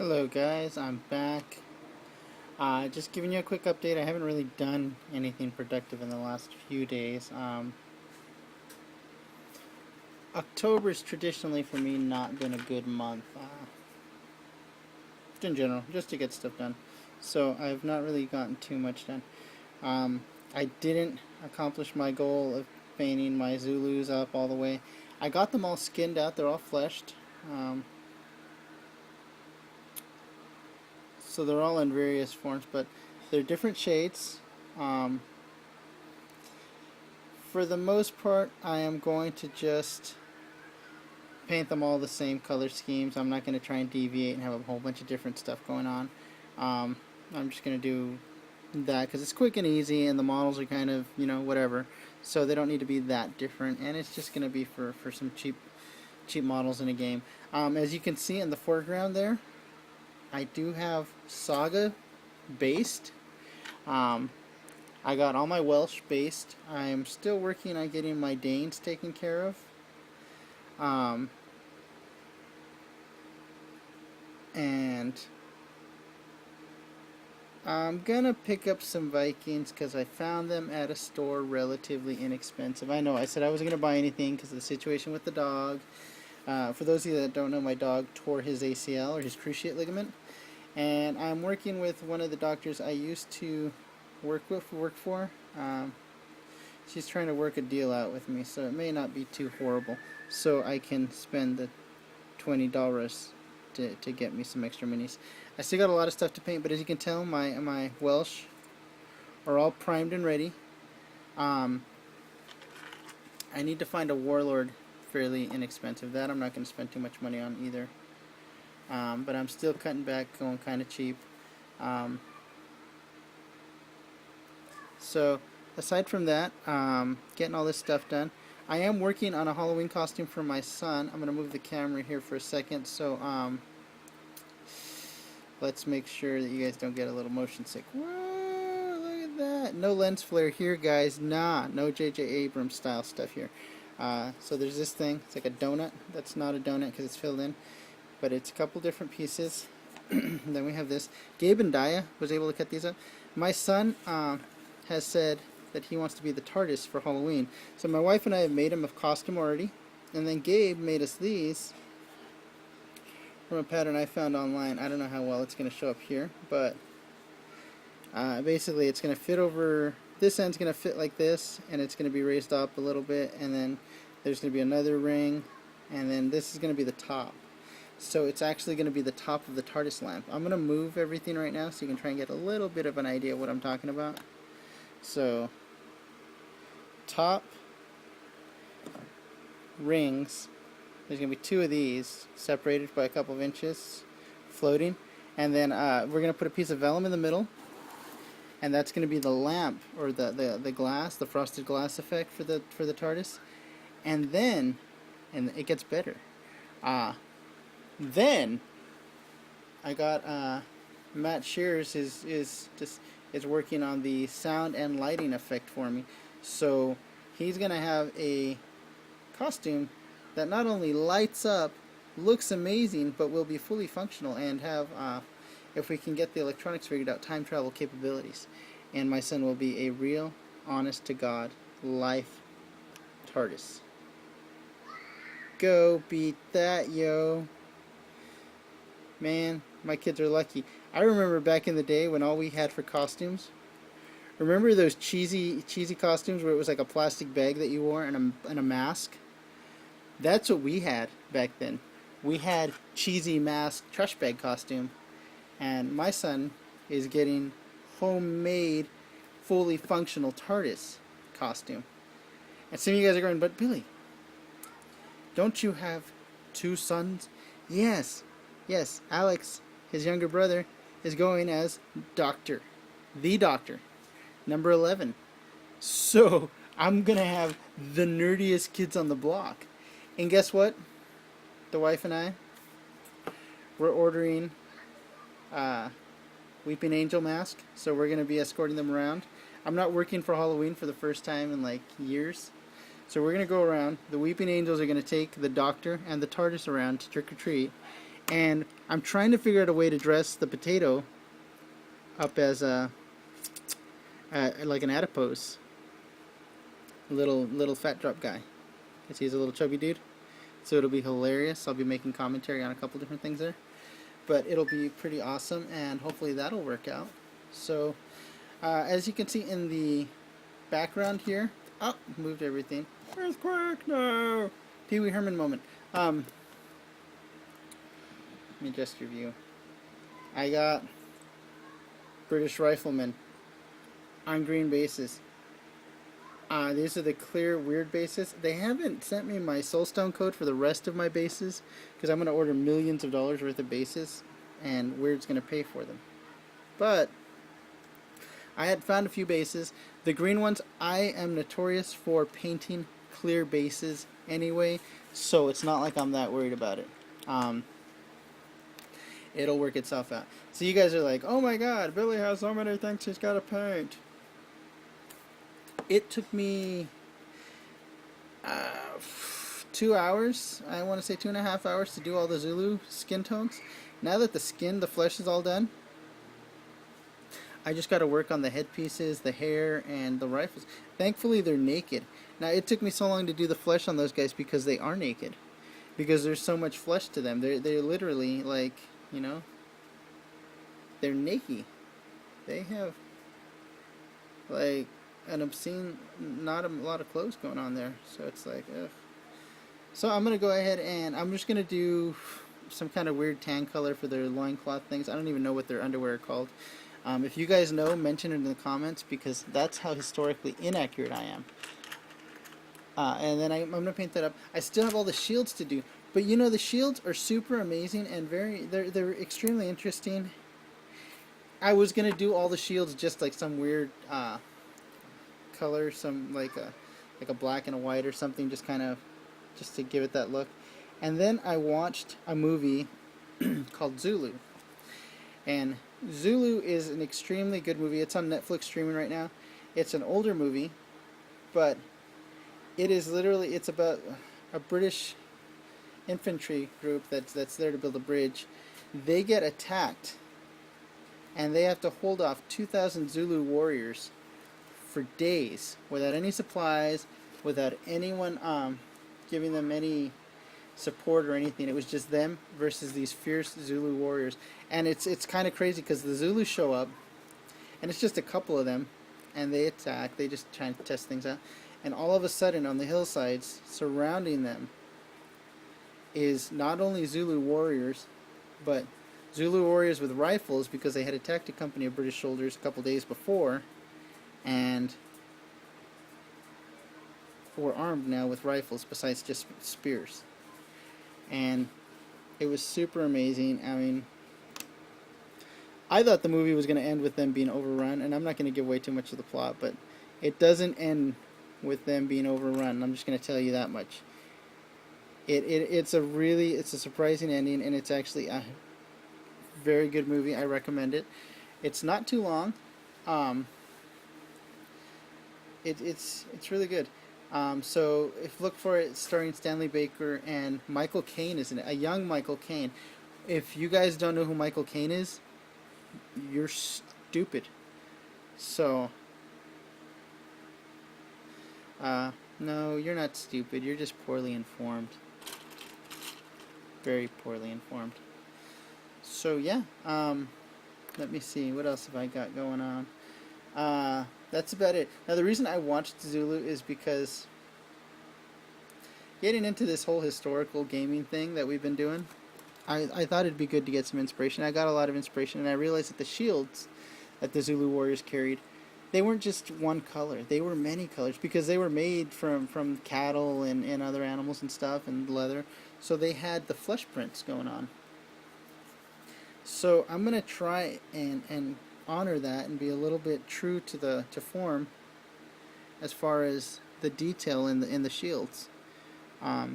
Hello guys, I'm back. Just giving you a quick update. I haven't really done anything productive in the last few days. October's traditionally for me not been a good month, in general, just to get stuff done. So I've not really gotten too much done. Um, I didn't accomplish my goal of painting my Zulus up all the way. I got them all skinned out, they're all fleshed. So they're all in various forms, but they're different shades. Um, for the most part, I am going to just paint them all the same color schemes. I'm not going to try and deviate and have a whole bunch of different stuff going on. Um, I'm just going to do that because it's quick and easy, and the models are kind of, whatever. So they don't need to be that different, and it's just going to be for some cheap models in a game. As you can see in the foreground there, I do have Saga based. I got all my Welsh based. I'm still working on getting my Danes taken care of. And I'm gonna pick up some Vikings because I found them at a store relatively inexpensive. I know I said I wasn't gonna buy anything because of the situation with the dog. For those of you that don't know, my dog tore his ACL, or his cruciate ligament, and I'm working with one of the doctors I used to work for. She's trying to work a deal out with me, so it may not be too horrible. So I can spend the $20 to get me some extra minis. I still got a lot of stuff to paint, but as you can tell, my Welsh are all primed and ready. I need to find a warlord fairly inexpensive. That I'm not going to spend too much money on either. But I'm still cutting back, going kind of cheap. So aside from that, getting all this stuff done, I am working on a Halloween costume for my son. I'm going to move the camera here for a second, so let's make sure that you guys don't get a little motion sick. Whoa, look at that. No lens flare here, guys. Nah, no J.J. Abrams style stuff here. So there's this thing. It's like a donut. That's not a donut because it's filled in, but it's a couple different pieces. Then we have this. Gabe and Daya was able to cut these up. My son has said that he wants to be the TARDIS for Halloween. So my wife and I have made him a costume already. And then Gabe made us these from a pattern I found online. I don't know how well it's going to show up here, but basically it's going to fit over, this end's going to fit like this, and it's going to be raised up a little bit, and then there's going to be another ring, and then this is going to be the top. So it's actually going to be the top of the TARDIS lamp. I'm going to move everything right now so you can try and get a little bit of an idea of what I'm talking about. So top rings, there's going to be two of these separated by a couple of inches floating, and then we're going to put a piece of vellum in the middle, and that's going to be the lamp, or the glass, the frosted glass effect for the TARDIS. And then, and it gets better, then I got Matt Shears is working on the sound and lighting effect for me. So he's gonna have a costume that not only lights up, looks amazing, but will be fully functional and have, if we can get the electronics figured out, time travel capabilities. And my son will be a real, honest to God, life TARDIS. Go beat that, yo. Man, my kids are lucky. I remember back in the day when all we had for costumes, remember those cheesy costumes where it was like a plastic bag that you wore and a mask? That's what we had back then. We had cheesy mask trash bag costume, and my son is getting homemade, fully functional TARDIS costume. And some of you guys are going, but Billy, don't you have two sons? Yes, Alex, his younger brother, is going as Doctor, the Doctor, number 11. So I'm going to have the nerdiest kids on the block. And guess what? The wife and I, we're ordering Weeping Angel mask, so we're going to be escorting them around. I'm not working for Halloween for the first time in like years. So we're going to go around. The Weeping Angels are going to take the Doctor and the TARDIS around to trick or treat. And I'm trying to figure out a way to dress the potato up as a like an adipose little fat drop guy, because he's a little chubby dude. So it'll be hilarious. I'll be making commentary on a couple different things there, but it'll be pretty awesome, and hopefully that'll work out. So as you can see in the background here, oh, moved everything. Earthquake, no. Pee Wee Herman moment. Let me adjust your view. I got British Riflemen on green bases. These are the clear weird bases. They haven't sent me my Soulstone code for the rest of my bases, because I'm going to order millions of dollars worth of bases, and Weird's going to pay for them. But I had found a few bases. The green ones, I am notorious for painting clear bases anyway, so it's not like I'm that worried about it. It'll work itself out. So you guys are like, oh my god, Billy has so many things he's got to paint. It took me 2 hours, I want to say 2.5 hours to do all the Zulu skin tones. Now that the flesh is all done, I just got to work on the headpieces, the hair, and the rifles. Thankfully, they're naked. Now, it took me so long to do the flesh on those guys because they are naked. Because there's so much flesh to them. They're literally, like, you know, they're naked. They have, like, an obscene, not a lot of clothes going on there. So it's like, ugh. So I'm going to go ahead and I'm just going to do some kind of weird tan color for their loincloth things. I don't even know what their underwear are called. If you guys know, mention it in the comments, because that's how historically inaccurate I am. And then I'm going to paint that up. I still have all the shields to do. But you know, the shields are super amazing and they're extremely interesting. I was going to do all the shields just like some weird color, some like a black and a white or something, just to give it that look. And then I watched a movie called Zulu. And Zulu is an extremely good movie. It's on Netflix streaming right now. It's an older movie, but it is literally, it's about a British infantry group that's there to build a bridge. They get attacked, and they have to hold off 2,000 Zulu warriors for days without any supplies, without anyone giving them any support or anything. It was just them versus these fierce Zulu warriors. And it's kind of crazy because the Zulus show up, and it's just a couple of them, and they attack. They just try to test things out. And all of a sudden, on the hillsides surrounding them is not only Zulu warriors, but Zulu warriors with rifles, because they had attacked a company of British soldiers a couple days before, and were armed now with rifles besides just spears. And it was super amazing. I mean, I thought the movie was going to end with them being overrun, and I'm not going to give away too much of the plot, but it doesn't end with them being overrun. I'm just going to tell you that much. It's a surprising ending, and it's actually a very good movie. I recommend it. It's not too long. It's really good. So if look for it, starring Stanley Baker and Michael Caine is in it, a young Michael Caine. If you guys don't know who Michael Caine is, you're stupid. So no, you're not stupid. You're just poorly informed. Very poorly informed. So yeah, let me see, what else have I got going on? That's about it. Now, the reason I watched Zulu is because getting into this whole historical gaming thing that we've been doing, I thought it'd be good to get some inspiration. I got a lot of inspiration, and I realized that the shields that the Zulu warriors carried, they weren't just one color. They were many colors, because they were made from cattle and other animals and stuff, and leather. So they had the flesh prints going on. So I'm going to try and honor that and be a little bit true to form as far as the detail in the shields. I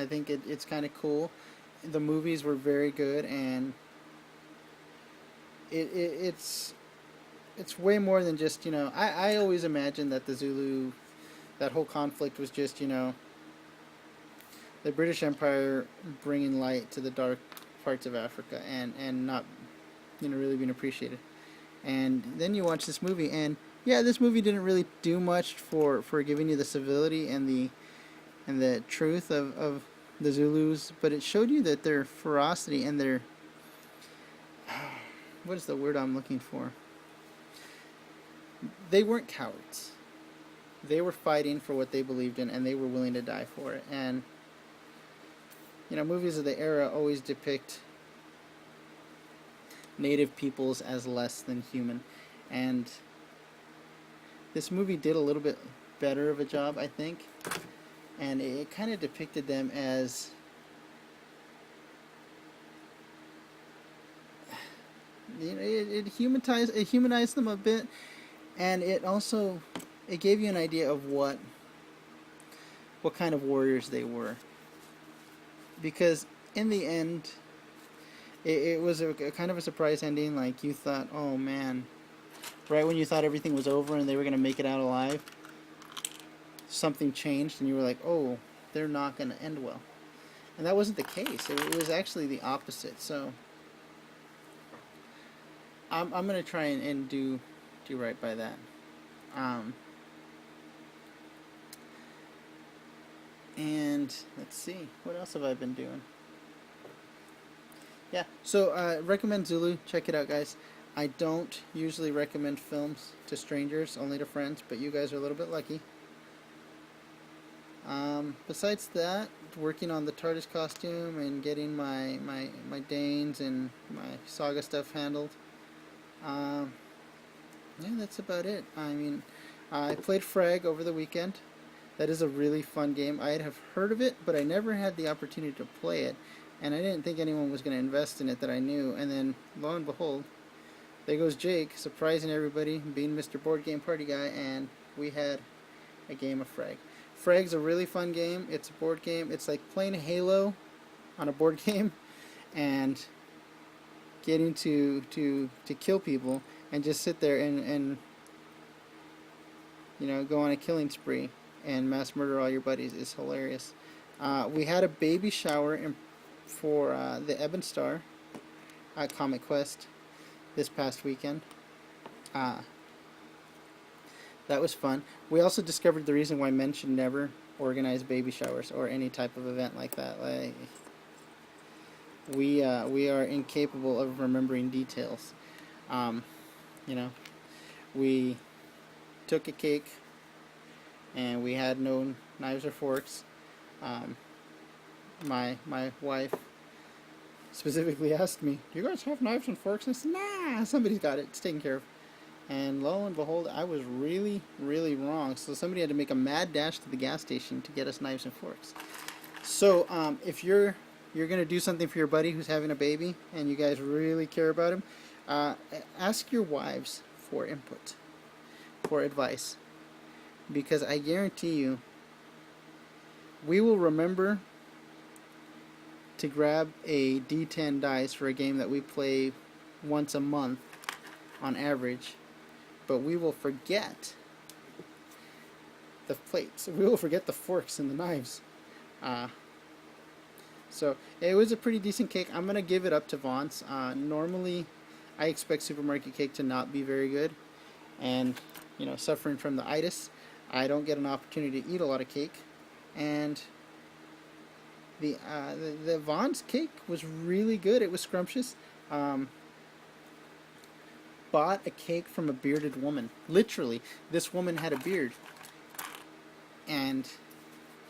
think it's kind of cool. The movies were very good, and it's way more than just, you know, I always imagined that the Zulu, that whole conflict was just, you know, the British Empire bringing light to the dark parts of Africa, and not, really being appreciated. And then you watch this movie, and yeah, this movie didn't really do much for giving you the civility and the truth of the Zulus, but it showed you that their ferocity and their what is the word I'm looking for? They weren't cowards. They were fighting for what they believed in, and they were willing to die for it. And movies of the era always depict native peoples as less than human, and this movie did a little bit better of a job, I think. And it kind of depicted them as it humanized them a bit, and it gave you an idea of what kind of warriors they were. Because in the end, it was a kind of a surprise ending. Like, you thought, oh man, right when you thought everything was over and they were going to make it out alive, something changed, and you were like, oh, they're not going to end well. And that wasn't the case. It was actually the opposite. So I'm going to try and do right by that. And let's see, what else have I been doing? Yeah, so recommend Zulu. Check it out, guys. I don't usually recommend films to strangers, only to friends, but you guys are a little bit lucky. Besides that, working on the TARDIS costume and getting my Danes and my Saga stuff handled. Yeah, that's about it. I mean, I played Frag over the weekend. That is a really fun game. I have heard of it, but I never had the opportunity to play it, and I didn't think anyone was going to invest in it that I knew. And then, lo and behold, there goes Jake, surprising everybody, being Mr. Board Game Party Guy, and we had a game of Frag. Frag's a really fun game. It's a board game. It's like playing Halo on a board game and getting to kill people and just sit there and go on a killing spree and mass murder all your buddies is hilarious. We had a baby shower for the Ebon Star at Comic Quest this past weekend. That was fun. We also discovered the reason why men should never organize baby showers or any type of event like that. Like, we are incapable of remembering details. We took a cake and we had no knives or forks. My wife specifically asked me, "Do you guys have knives and forks?" And I said, "Nah, somebody's got it. It's taken care of." And lo and behold, I was really, really wrong. So somebody had to make a mad dash to the gas station to get us knives and forks. So if you're going to do something for your buddy who's having a baby and you guys really care about him, ask your wives for input, for advice. Because I guarantee you, we will remember to grab a D10 dice for a game that we play once a month on average, but we will forget the plates. We will forget the forks and the knives. So it was a pretty decent cake. I'm going to give it up to Vons. Normally, I expect Supermarket Cake to not be very good. And, suffering from the itis, I don't get an opportunity to eat a lot of cake. And the Vons cake was really good. It was scrumptious. Bought a cake from a bearded woman. Literally, this woman had a beard. And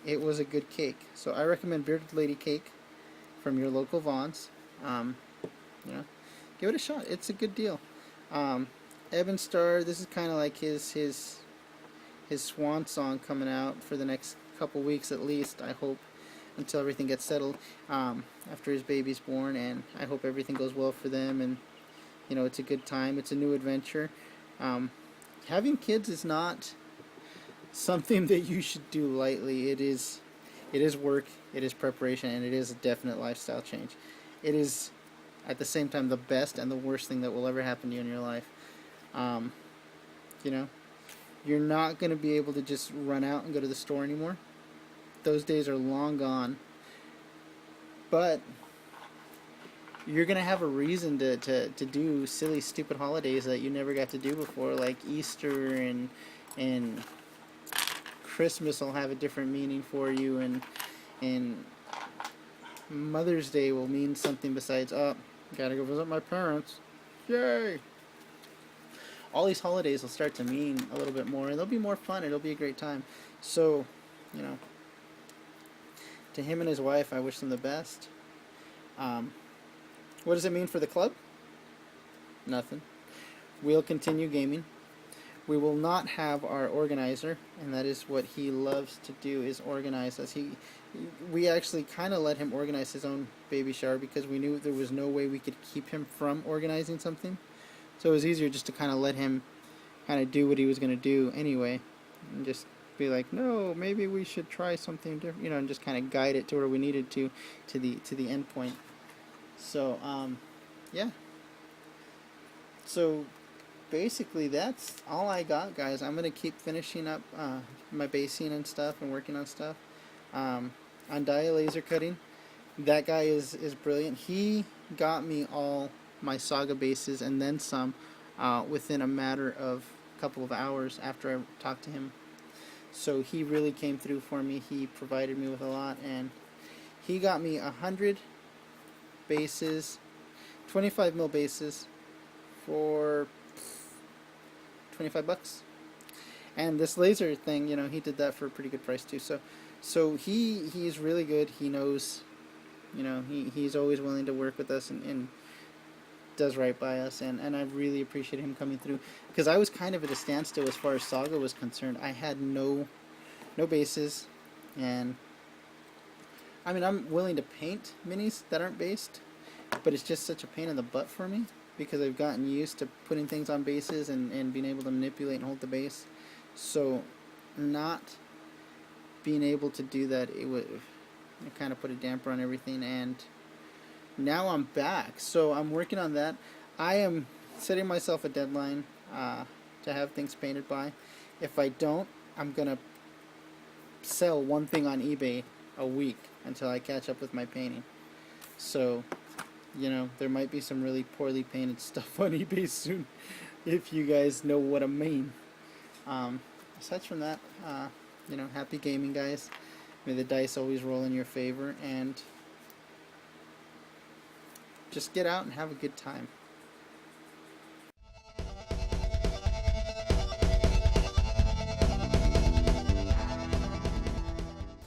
it was a good cake. So I recommend Bearded Lady Cake from your local Vons. Give it a shot. It's a good deal. Ebon Star, this is kind of like his swan song coming out for the next couple weeks at least, I hope, until everything gets settled after his baby's born, and I hope everything goes well for them, and it's a good time. It's a new adventure. Having kids is not something that you should do lightly. It is work, it is preparation, and it is a definite lifestyle change. It is at the same time the best and the worst thing that will ever happen to you in your life. You're not going to be able to just run out and go to the store anymore. Those days are long gone. but you're gonna have a reason to do silly, stupid holidays that you never got to do before, like Easter and Christmas will have a different meaning for you, and Mother's Day will mean something besides, oh, gotta go visit my parents. Yay! All these holidays will start to mean a little bit more, and they'll be more fun. It'll be a great time. So, you know, to him and his wife, I wish them the best. What does it mean for the club? Nothing. We'll continue gaming. We will not have our organizer, and that is what he loves to do, is organize us. We actually kind of let him organize his own baby shower because we knew there was no way we could keep him from organizing something. So it was easier just to kind of let him kind of do what he was going to do anyway, and just be like, no, maybe we should try something different, and just kind of guide it to where we needed to the end point. So yeah. So basically that's all I got, guys. I'm gonna keep finishing up my basing and stuff and working on stuff. On Dia laser cutting, that guy is brilliant. He got me all my Saga bases and then some within a matter of a couple of hours after I talked to him. So he really came through for me. He provided me with a lot, and he got me 100 bases, 25 mil bases for $25. And this laser thing, he did that for a pretty good price too. So he's really good. He knows, he's always willing to work with us and does right by us, and I really appreciate him coming through, because I was kind of at a standstill as far as Saga was concerned. I had no bases, and I mean, I'm willing to paint minis that aren't based, but it's just such a pain in the butt for me because I've gotten used to putting things on bases and being able to manipulate and hold the base. So not being able to do that, it kind of put a damper on everything, and now I'm back. So I'm working on that. I am setting myself a deadline to have things painted by. If I don't, I'm going to sell one thing on eBay a week until I catch up with my painting. So, there might be some really poorly painted stuff on eBay soon, if you guys know what I mean. Aside from that, happy gaming, guys. May the dice always roll in your favor, and just get out and have a good time.